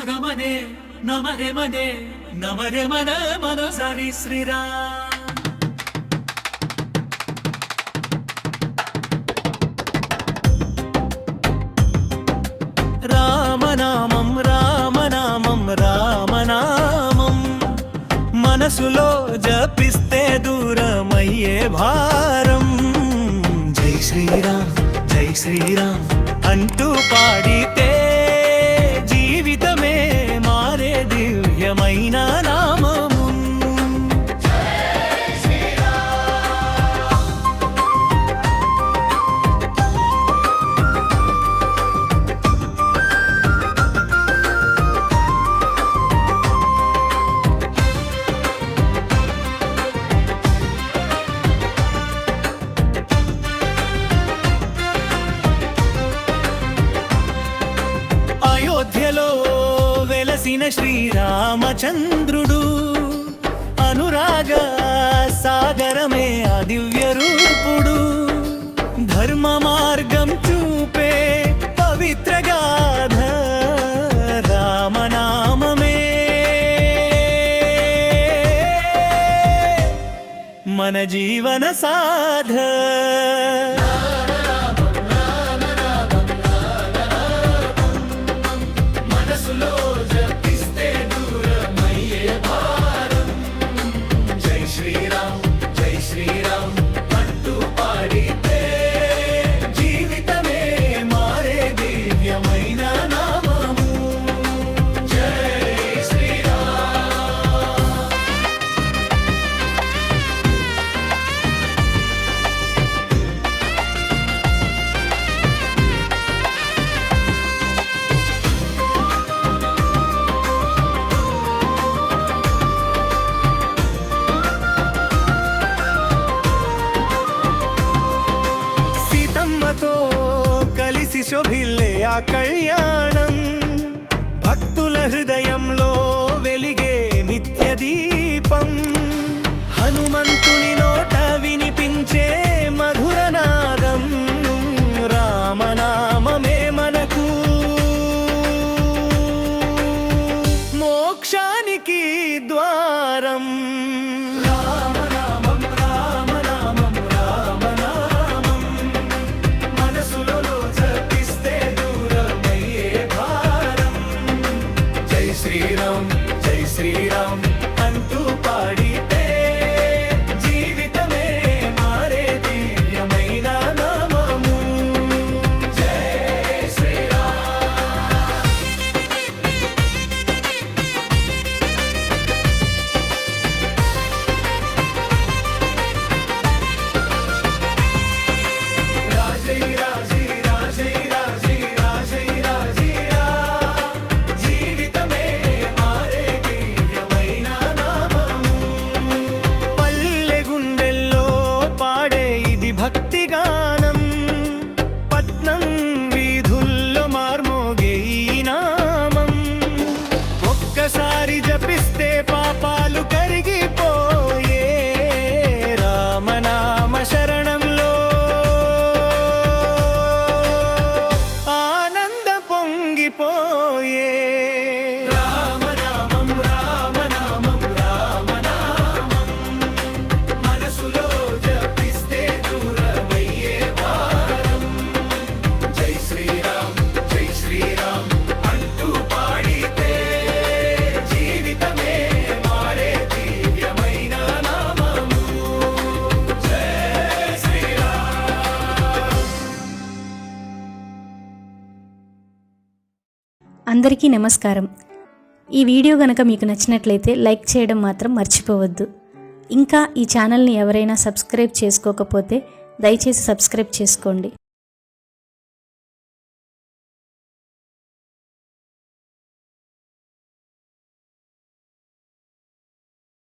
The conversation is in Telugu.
నమగమనే నమరే మనే నమరే మన మనసారి శ్రీరామ్. రామనామం రామనామం రామనామం మనసులో జపిస్తే దూరమయ్యే భారం. జై శ్రీరామ్ జై శ్రీరామ్ అంటూ పాడితే జీవితమే మారే దివ్యమైన నామము. అయోధ్యలో వెలసిన శ్రీరామచంద్రుడు అనురాగ సాగరమే ఆ దివ్య రూపుడు. ధర్మ మార్గం చూపే పవిత్ర గాథ రామనామమే. మన జీవన సాధ కలిసి శోభిల్లే ఆ కళ్యాణం. భక్తుల హృదయంలో వెలిగే నిత్య దీపం. హనుమంతుని నోట వినిపించే మధుర నాదం. రామనామమే మనకు మోక్షానికి ద్వారం. శ్రీరామ్ జై శ్రీరామ్ అంటూ పాడితే జీవితమే మారే దివ్యమైన నామము. జై శ్రీరామ్. రాజై రాజై రాజై రాజై రాజై రాజై భక్తి గానం. పట్నం వీధుల్లో మార్మోగే ఈ నామం. ఒక్కసారి జపిస్తే పాపాలు కరిగిపోయే రామనామ శరణంలో ఆనంద పొంగిపోయే. రామనామం రామనామం రామనామం మనసులో అందరికీ నమస్కారం. ఈ వీడియో గనక మీకు నచ్చినట్లయితే లైక్ చేయడం మాత్రం మర్చిపోవద్దు. ఇంకా ఈ ఛానల్ని ఎవరైనా సబ్స్క్రైబ్ చేసుకోకపోతే దయచేసి సబ్స్క్రైబ్ చేసుకోండి.